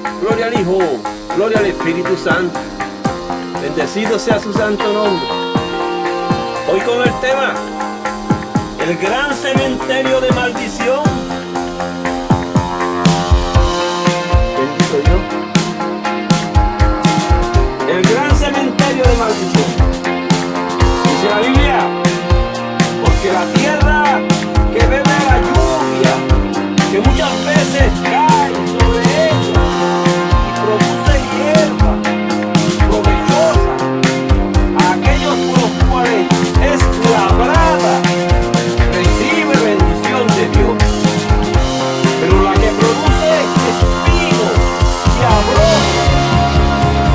Padre, gloria al Hijo, gloria al Espíritu Santo. Bendecido sea su santo nombre. Hoy con el tema, el gran cementerio de maldición. Bendito Dios. El gran cementerio de maldición. Dice la Biblia, porque la tierra que bebe la lluvia, que muchas veces cae sobre ella y produce hierba provechosa a aquellos por los cuales es labrada, recibe bendición de Dios. Pero la que produce espinos y abrojos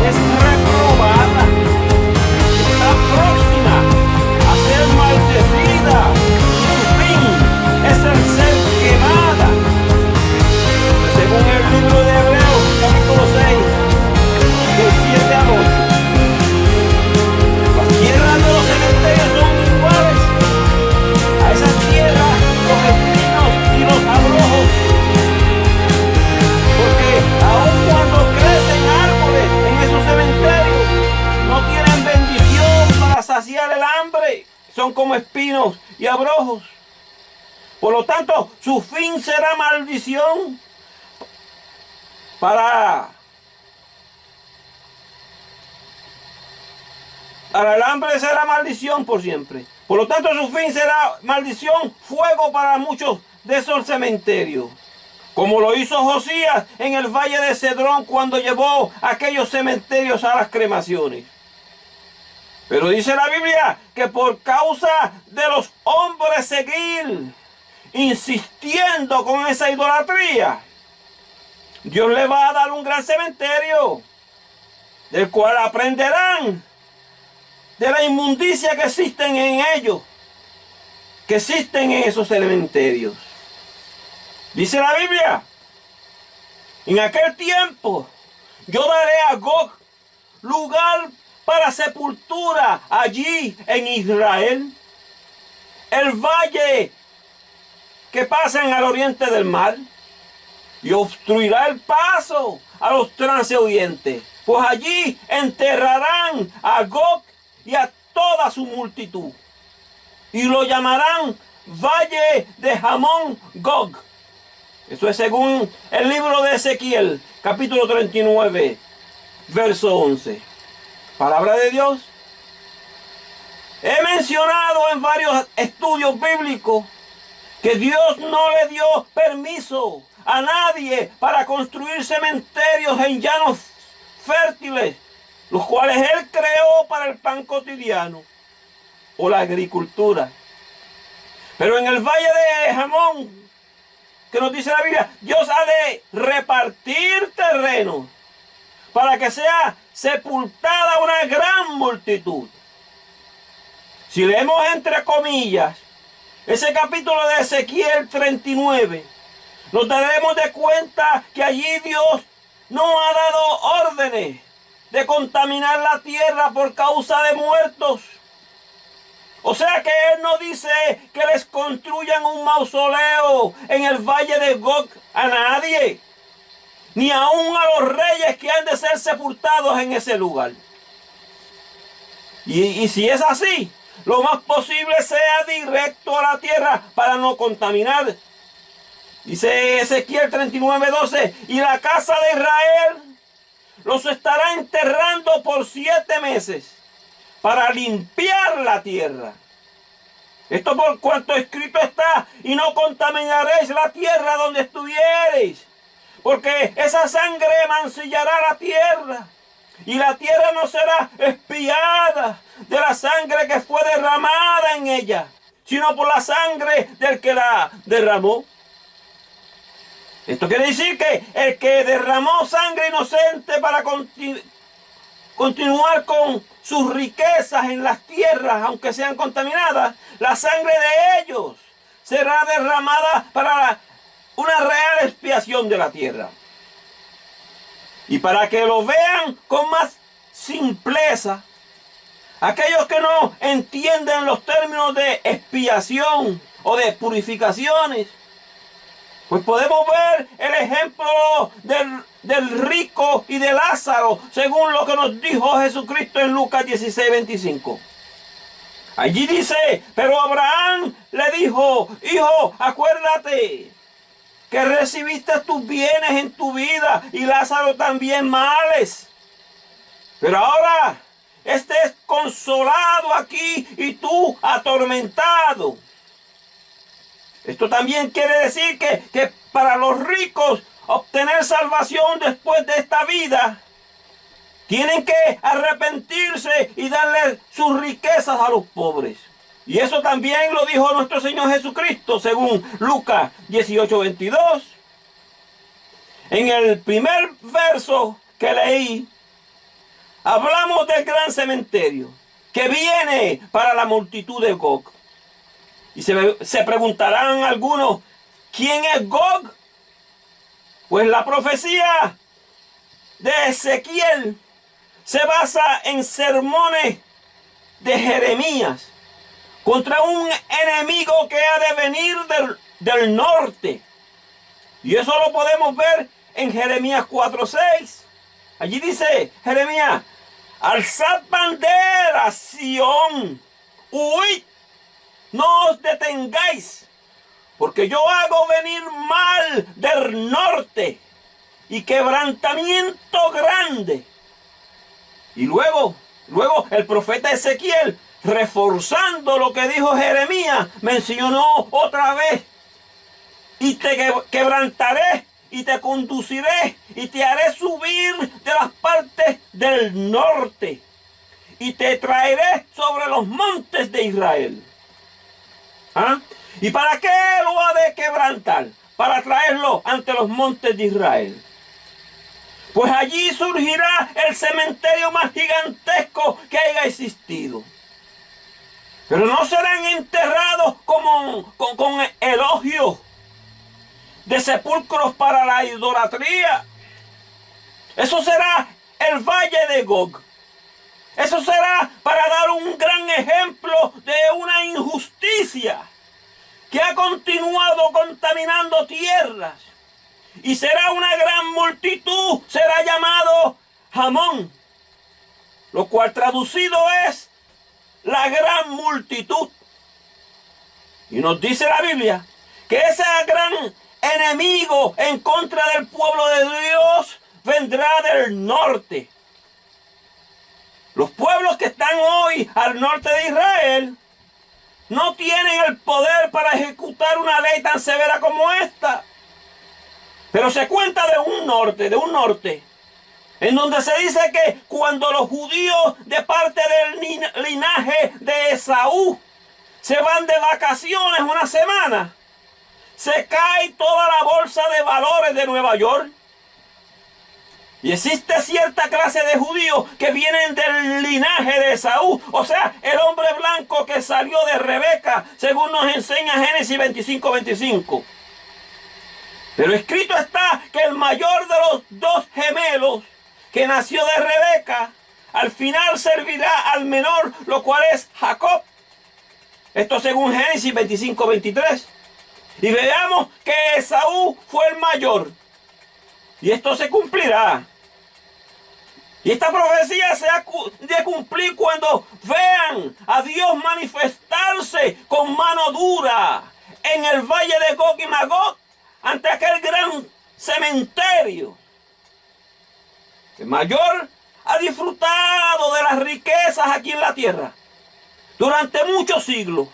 es reprobada, está próxima a ser maldecida, y su fin es el ser quemada. Según el libro de Hebreos, capítulo 6, del 7 al 8. Las tierras de los cementerios son iguales a esas tierras, los espinos y los abrojos, porque aun cuando crecen árboles en esos cementerios, no tienen bendición para saciar el hambre, son como espinos y abrojos. Por lo tanto, su fin será maldición. Para el hambre será maldición por siempre. Por lo tanto, su fin será maldición, fuego para muchos de esos cementerios. Como lo hizo Josías en el valle de Cedrón cuando llevó aquellos cementerios a las cremaciones. Pero dice la Biblia que por causa de los hombres seguir insistiendo con esa idolatría, Dios le va a dar un gran cementerio, del cual aprenderán de la inmundicia que existen en ellos, que existen en esos cementerios. Dice la Biblia, en aquel tiempo yo daré a Gog lugar para sepultura allí en Israel, el valle que pasa en el oriente del mar, y obstruirá el paso a los transeúntes, pues allí enterrarán a Gog y a toda su multitud, y lo llamarán Valle de Hamón Gog. Eso es según el libro de Ezequiel, capítulo 39, verso 11. Palabra de Dios. He mencionado en varios estudios bíblicos que Dios no le dio permiso a nadie para construir cementerios en llanos fértiles, los cuales Él creó para el pan cotidiano o la agricultura. Pero en el valle de Hamón, que nos dice la Biblia, Dios ha de repartir terreno para que sea sepultada una gran multitud. Si leemos entre comillas ese capítulo de Ezequiel 39, nos daremos de cuenta que allí Dios no ha dado órdenes de contaminar la tierra por causa de muertos. O sea que Él no dice que les construyan un mausoleo en el valle de Gog a nadie, ni aún a los reyes que han de ser sepultados en ese lugar. Y si es así, lo más posible sea directo a la tierra para no contaminar. Dice Ezequiel 39:12, y la casa de Israel los estará enterrando por 7 meses para limpiar la tierra. Esto por cuanto escrito está, y no contaminaréis la tierra donde estuviereis, porque esa sangre mancillará la tierra, y la tierra no será espiada de la sangre que fue derramada en ella, sino por la sangre del que la derramó. Esto quiere decir que el que derramó sangre inocente para continuar con sus riquezas en las tierras, aunque sean contaminadas, la sangre de ellos será derramada para una real expiación de la tierra. Y para que lo vean con más simpleza, aquellos que no entienden los términos de expiación o de purificaciones, Pues podemos ver el ejemplo del rico y de Lázaro, según lo que nos dijo Jesucristo en Lucas 16:25. Allí dice, pero Abraham le dijo, hijo, acuérdate que recibiste tus bienes en tu vida y Lázaro también males. Pero ahora este es consolado aquí y tú atormentado. Esto también quiere decir que para los ricos obtener salvación después de esta vida, tienen que arrepentirse y darle sus riquezas a los pobres. Y eso también lo dijo nuestro Señor Jesucristo, según Lucas 18:22. En el primer verso que leí, hablamos del gran cementerio que viene para la multitud de Gog. Y se preguntarán algunos, ¿quién es Gog? Pues la profecía de Ezequiel se basa en sermones de Jeremías contra un enemigo que ha de venir del norte. Y eso lo podemos ver en Jeremías 4:6. Allí dice Jeremías, alzad banderas, Sión, huid, no os detengáis, porque yo hago venir mal del norte y quebrantamiento grande. Y luego el profeta Ezequiel, reforzando lo que dijo Jeremías, mencionó otra vez, y te quebrantaré y te conduciré y te haré subir de las partes del norte y te traeré sobre los montes de Israel. ¿Ah? ¿Y para qué lo ha de quebrantar? Para traerlo ante los montes de Israel. Pues allí surgirá el cementerio más gigantesco que haya existido. Pero no serán enterrados con elogios de sepulcros para la idolatría. Eso será el valle de Gog. Eso será para dar un gran ejemplo de una injusticia que ha continuado contaminando tierras. Y será una gran multitud, será llamado Hamón, lo cual traducido es la gran multitud. Y nos dice la Biblia que ese gran enemigo en contra del pueblo de Dios vendrá del norte. Los pueblos que están hoy al norte de Israel no tienen el poder para ejecutar una ley tan severa como esta. Pero se cuenta de un norte, en donde se dice que cuando los judíos de parte del linaje de Esaú se van de vacaciones una semana, se cae toda la bolsa de valores de Nueva York. Y existe cierta clase de judíos que vienen del linaje de Esaú, o sea, el hombre blanco que salió de Rebeca, según nos enseña Génesis 25:25. Pero escrito está que el mayor de los dos gemelos que nació de Rebeca, al final servirá al menor, lo cual es Jacob. Esto según Génesis 25:23. Y veamos que Esaú fue el mayor. Y esto se cumplirá. Y esta profecía se ha de cumplir cuando vean a Dios manifestarse con mano dura en el valle de Gog y Magog, ante aquel gran cementerio. El mayor ha disfrutado de las riquezas aquí en la tierra durante muchos siglos.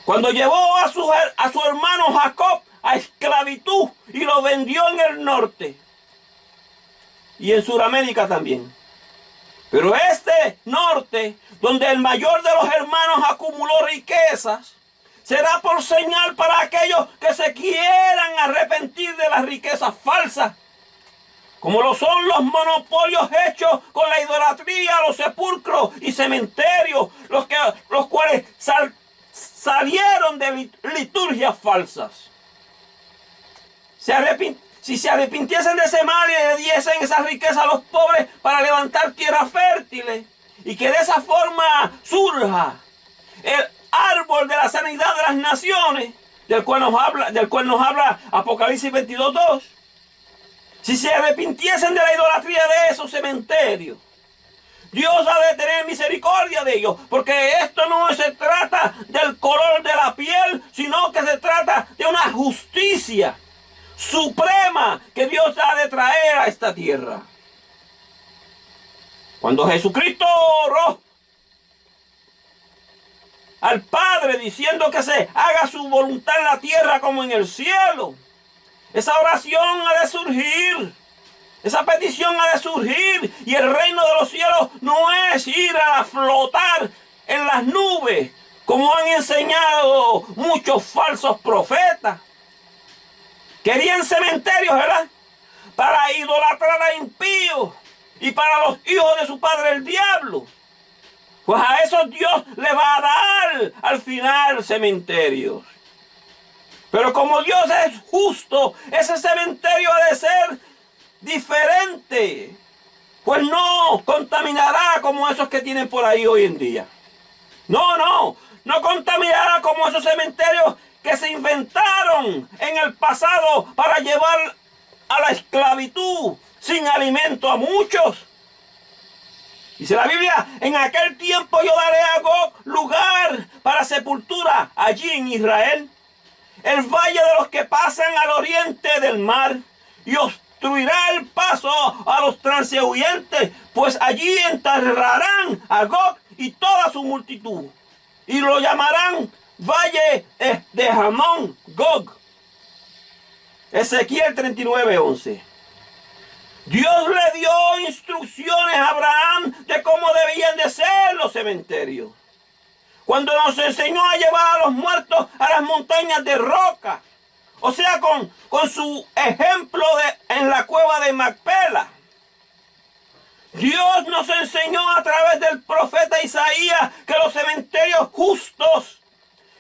Cuando llevó a su hermano Jacob a esclavitud y lo vendió en el norte y en Sudamérica también. Pero este norte, donde el mayor de los hermanos acumuló riquezas, será por señal para aquellos que se quieran arrepentir de las riquezas falsas, como lo son los monopolios hechos con la idolatría, los sepulcros y cementerios, los cuales salieron de liturgias falsas. Si se arrepintiesen de ese mal y le diesen esa riqueza a los pobres para levantar tierras fértiles, y que de esa forma surja el árbol de la sanidad de las naciones, del cual nos habla Apocalipsis 22:2. Si se arrepintiesen de la idolatría de esos cementerios, Dios ha de tener misericordia de ellos, porque esto no se trata del color de la piel, sino que se trata de una justicia suprema que Dios ha de traer a esta tierra. Cuando Jesucristo oró al Padre diciendo que se haga su voluntad en la tierra como en el cielo, esa oración ha de surgir. Esa petición ha de surgir, y el reino de los cielos no es ir a flotar en las nubes, como han enseñado muchos falsos profetas. Querían cementerios, ¿verdad?, para idolatrar a impíos y para los hijos de su padre el diablo. Pues a esos Dios le va a dar al final cementerios. Pero como Dios es justo, ese cementerio ha de ser diferente, pues no contaminará como esos que tienen por ahí hoy en día. No contaminará como esos cementerios que se inventaron en el pasado para llevar a la esclavitud sin alimento a muchos. Dice la Biblia: en aquel tiempo yo daré a Gog lugar para sepultura allí en Israel, el valle de los que pasan al oriente del mar, y obstruirá el paso a los transeúntes, pues allí enterrarán a Gog y toda su multitud, y lo llamarán valle de Hamón Gog. Ezequiel 39:11. Dios le dio instrucciones a Abraham de cómo debían de ser los cementerios, cuando nos enseñó a llevar a los muertos a las montañas de roca, o sea, con su ejemplo en la cueva de Macpela. Dios nos enseñó a través del profeta Isaías que los cementerios justos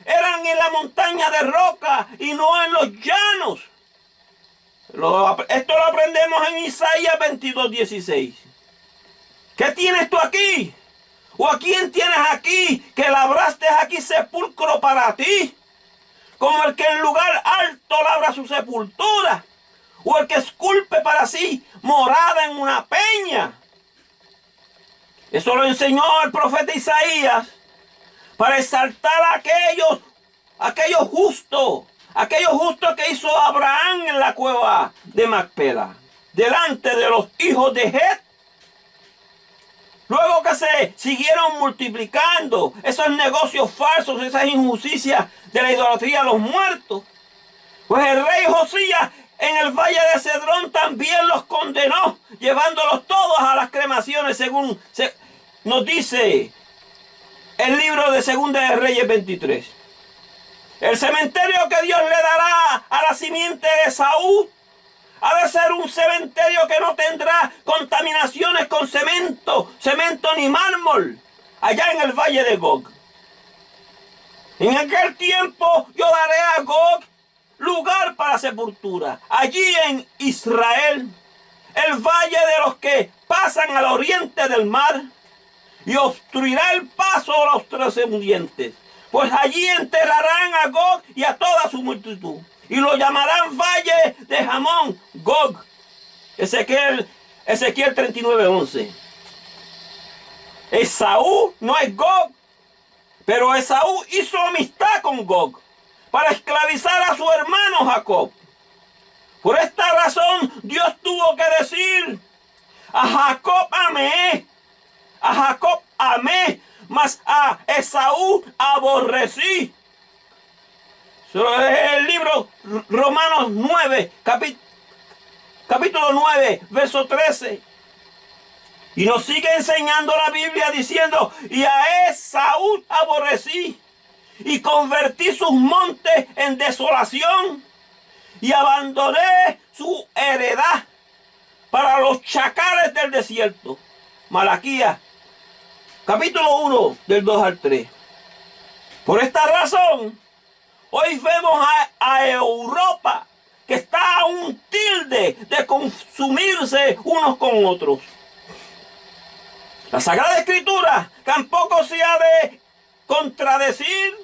eran en la montaña de roca y no en los llanos. Esto lo aprendemos en Isaías 22:16. ¿Qué tienes tú aquí? ¿O a quién tienes aquí que labraste aquí sepulcro para ti? Como el que en lugar alto labra su sepultura, o el que esculpe para sí morada en una peña. Eso lo enseñó el profeta Isaías para exaltar a aquellos justos que hizo Abraham en la cueva de Macpela, delante de los hijos de Het. Luego que se siguieron multiplicando esos negocios falsos, esas injusticias de la idolatría a los muertos, pues el rey Josías en el valle de Cedrón también los condenó, llevándolos todos a las cremaciones, según nos dice el libro de Segunda de Reyes 23. El cementerio que Dios le dará a la simiente de Saúl ha de ser un cementerio que no tendrá contaminaciones con cemento ni mármol, allá en el valle de Gog. En aquel tiempo yo daré a Gog lugar para sepultura, allí en Israel, el valle de los que pasan al oriente del mar, y obstruirá el paso a los transeúntes, pues allí enterrarán a Gog y a toda su multitud, y lo llamarán valle de Hamón Gog. Ezequiel 39:11. Esaú no es Gog, pero Esaú hizo amistad con Gog para esclavizar a su hermano Jacob. Por esta razón Dios tuvo que decir: a Jacob amé, mas a Esaú aborrecí. Eso es el libro Romanos 9, capítulo 9, verso 13. Y nos sigue enseñando la Biblia diciendo: y a Esaú aborrecí, y convertí sus montes en desolación, y abandoné su heredad para los chacales del desierto. Malaquías, capítulo 1, del 2 al 3. Por esta razón, hoy vemos a Europa que está a un tilde de consumirse unos con otros. La Sagrada Escritura tampoco se ha de contradecir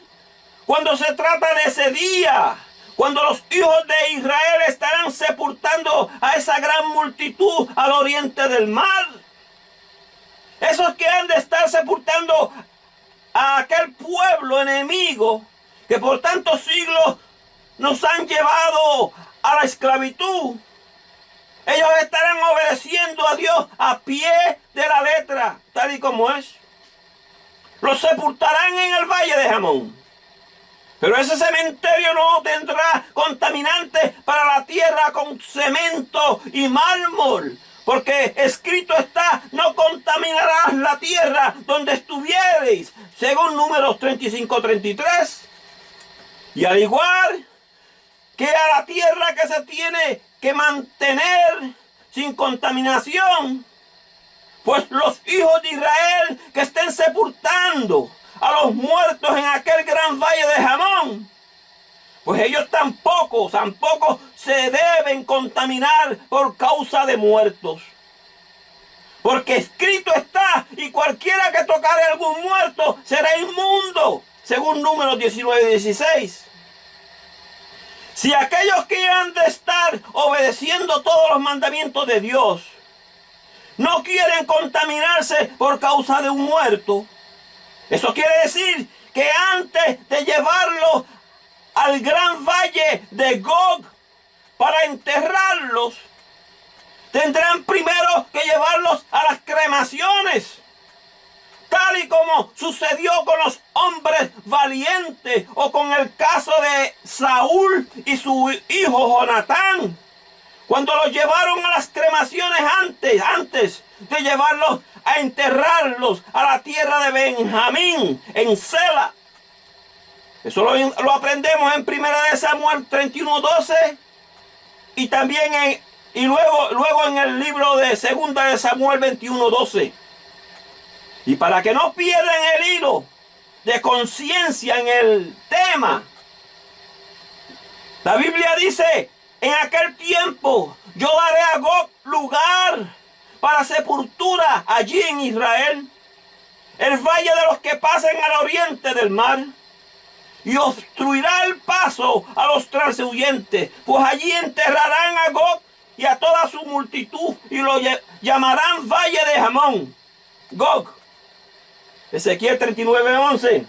cuando se trata de ese día, cuando los hijos de Israel estarán sepultando a esa gran multitud al oriente del mar. Esos que han de estar sepultando a aquel pueblo enemigo que por tantos siglos nos han llevado a la esclavitud. Ellos estarán obedeciendo a Dios a pie de la letra, tal y como es. Los sepultarán en el valle de Jamón. Pero ese cementerio no tendrá contaminantes para la tierra con cemento y mármol, porque escrito está: no contaminarás la tierra donde estuviereis, según Números 35:33. Y al igual que a la tierra que se tiene que mantener sin contaminación, pues los hijos de Israel que estén sepultando a los muertos en aquel gran valle de Jamón, pues ellos tampoco se deben contaminar por causa de muertos. Porque escrito está: y cualquiera que tocare a algún muerto será inmundo, según Números 19:16. Si aquellos que han de estar obedeciendo todos los mandamientos de Dios no quieren contaminarse por causa de un muerto, eso quiere decir que antes de llevarlos al gran valle de Gog para enterrarlos, tendrán primero que llevarlos a las cremaciones, tal y como sucedió con los hombres valientes, o con el caso de Saúl y su hijo Jonatán, cuando los llevaron a las cremaciones antes de llevarlos a enterrarlos a la tierra de Benjamín, en Sela. Eso lo aprendemos en 1 Samuel 31:12, y también luego en el libro de 2 Samuel 21:12. Y para que no pierdan el hilo de conciencia en el tema, la Biblia dice: en aquel tiempo yo daré a Gog lugar para sepultura allí en Israel, el valle de los que pasen al oriente del mar, y obstruirá el paso a los transhuyentes, pues allí enterrarán a Gog y a toda su multitud, y lo llamarán valle de Jamón. Gog. Ezequiel 39:11.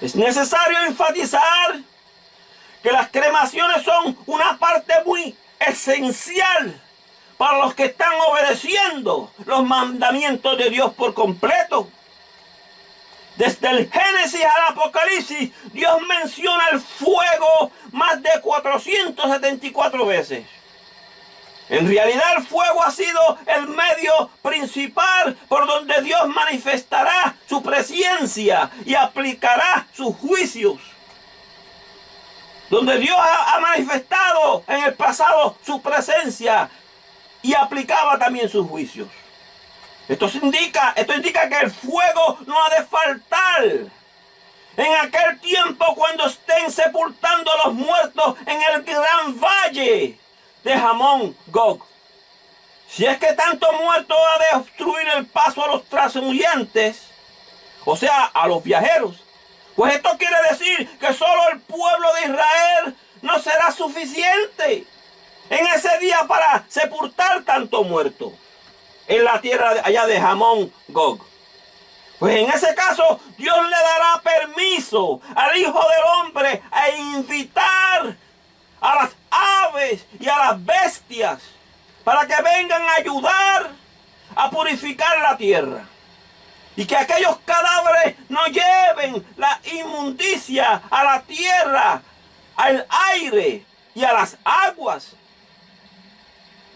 Es necesario enfatizar que las cremaciones son una parte muy esencial para los que están obedeciendo los mandamientos de Dios por completo. Desde el Génesis al Apocalipsis, Dios menciona el fuego más de 474 veces. En realidad, el fuego ha sido el medio principal por donde Dios manifestará su presencia y aplicará sus juicios. Donde Dios ha manifestado en el pasado su presencia y aplicaba también sus juicios. Esto indica que el fuego no ha de faltar en aquel tiempo, cuando estén sepultando a los muertos en el gran valle de Jamón, Gog. Si es que tanto muerto ha de obstruir el paso a los transhuyentes, o sea, a los viajeros, pues esto quiere decir que solo el pueblo de Israel no será suficiente en ese día para sepultar tanto muerto en la tierra allá de Jamón, Gog. Pues en ese caso, Dios le dará permiso al Hijo del Hombre a invitar a las aves y a las bestias para que vengan a ayudar a purificar la tierra, y que aquellos cadáveres no lleven la inmundicia a la tierra, al aire y a las aguas.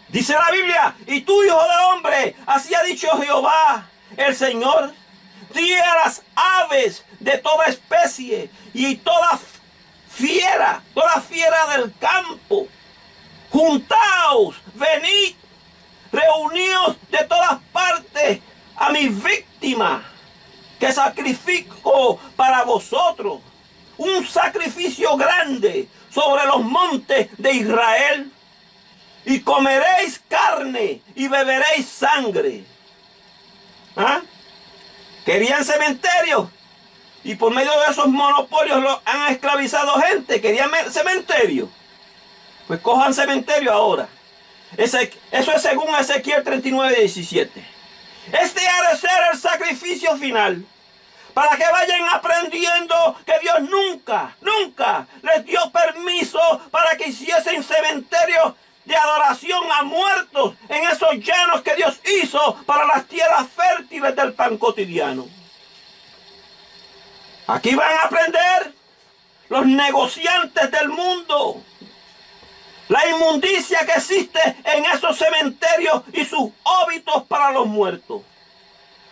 Dice la Biblia: y tú, hijo de hombre, así ha dicho Jehová el Señor, di a las aves de toda especie y toda fiera del campo: juntaos, venid, reuníos de todas partes a mi víctima, que sacrifico para vosotros, un sacrificio grande sobre los montes de Israel, y comeréis carne y beberéis sangre. ¿Ah? ¿Querían cementerio? Y por medio de esos monopolios han esclavizado gente. Querían cementerio. Pues cojan cementerio ahora. Eso es según Ezequiel 39:17. Este ha de ser el sacrificio final, para que vayan aprendiendo que Dios nunca les dio permiso para que hiciesen cementerios de adoración a muertos en esos llanos que Dios hizo para las tierras fértiles del pan cotidiano. Aquí van a aprender los negociantes del mundo la inmundicia que existe en esos cementerios y sus óbitos para los muertos.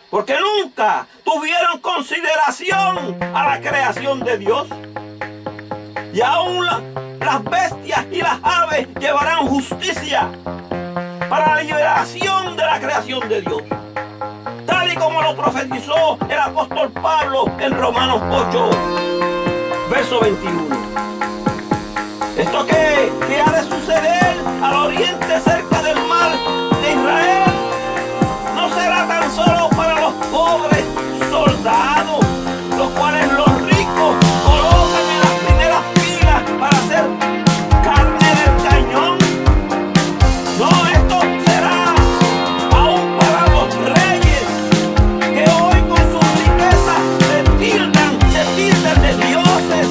Porque nunca tuvieron consideración a la creación de Dios. Y aún las bestias y las aves llevarán justicia para la liberación de la creación de Dios. Tal y como lo profetizó el apóstol Pablo en Romanos 8, verso 21. Esto que ha de suceder al oriente cerca del mar de Israel no será tan solo para los pobres soldados, los cuales los ricos colocan en las primeras filas para hacer carne del cañón. No, esto será aún para los reyes que hoy con sus riquezas se tildan de dioses.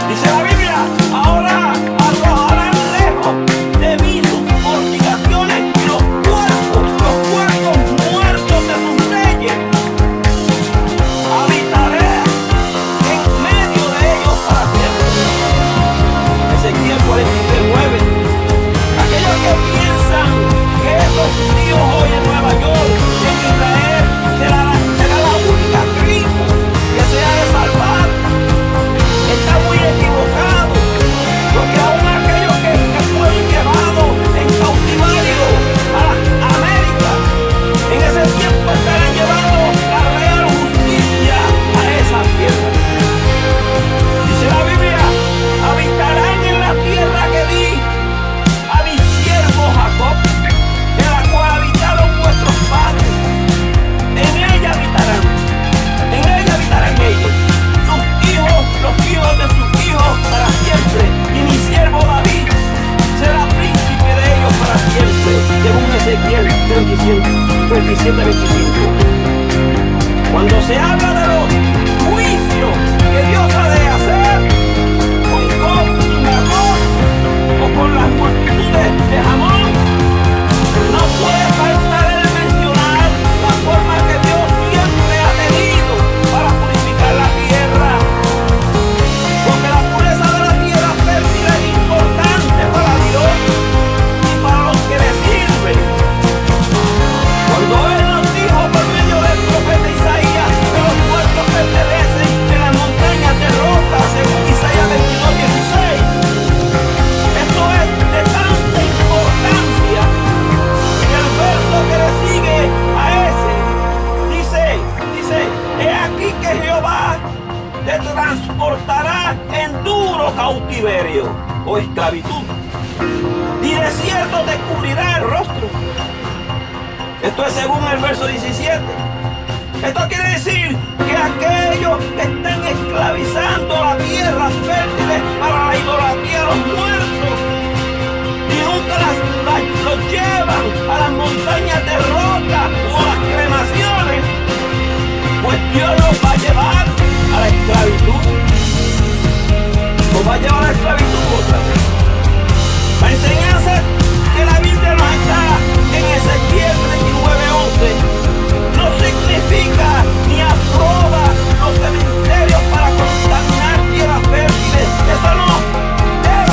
Dice la Biblia, ahora arrojarán lejos de mí sus fornicaciones y los cuerpos muertos de sus reyes. Habitaré en medio de ellos para siempre. Ezequiel 43:9. Aquellos que piensan que esos tíos hoy en Nueva York, en Israel, será la única tribu que se ha de salvar, está muy equivocado, porque aún aquellos que fueron llevados en cautiverio a América, en ese tiempo estarán llevando la real justicia a esa tierra. Dice la Biblia, habitarán en la tierra que di a mi siervo Jacob, en la cual habitaron vuestros padres. En ella habitarán ellos, sus hijos, los hijos de sus hijos para siempre, y mi siervo David será príncipe de ellos para siempre, según Ezequiel 37:25. Cuando se habla de los juicios que Dios ha de hacer con Gog y Magog o con las multitudes de Amón, no puede faltar el mencionar la forma que Dios siempre ha tenido para purificar la tierra. Porque la pureza de la tierra fértil es importante para Dios y para los que le sirven. Cuando Él nos dijo por medio del profeta Isaías que los muertos pertenecen en las montañas de roca, según Isaías 22:16. Esto es de tanta importancia que el verso que le sigue a ese dice, he aquí que Jehová te transportará en duro cautiverio o esclavitud, y de cierto te cubrirá el rostro. Esto es según el verso 17. Esto quiere decir que aquellos que están esclavizando la tierra fértil para la idolatría a los muertos y nunca los llevan a las montañas de roca o a las cremaciones, pues Dios los va a llevar a la esclavitud. Los va a llevar a la esclavitud otra vez. La enseñanza que la Biblia nos está en Ezequiel 39:11 no significa ni aprueba los cementerios para contaminar tierras fértiles. Eso no debe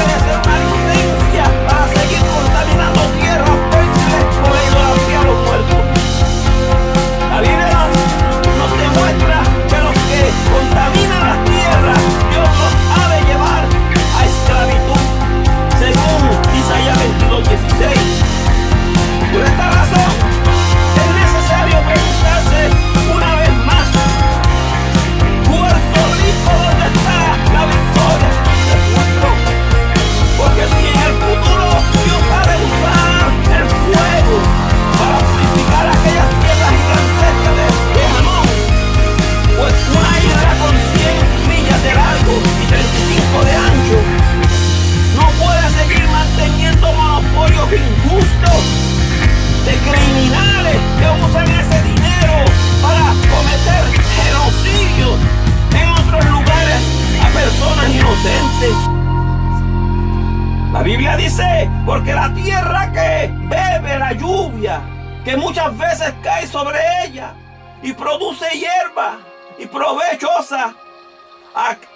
La Biblia dice, porque la tierra que bebe la lluvia, que muchas veces cae sobre ella y produce hierba y provechosa,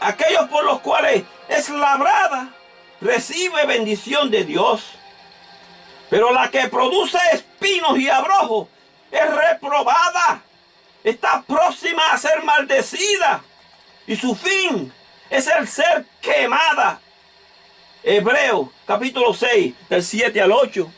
aquellos por los cuales es labrada, recibe bendición de Dios. Pero la que produce espinos y abrojos es reprobada, está próxima a ser maldecida y su fin es el ser quemada. Hebreos capítulo 6, del 7 al 8.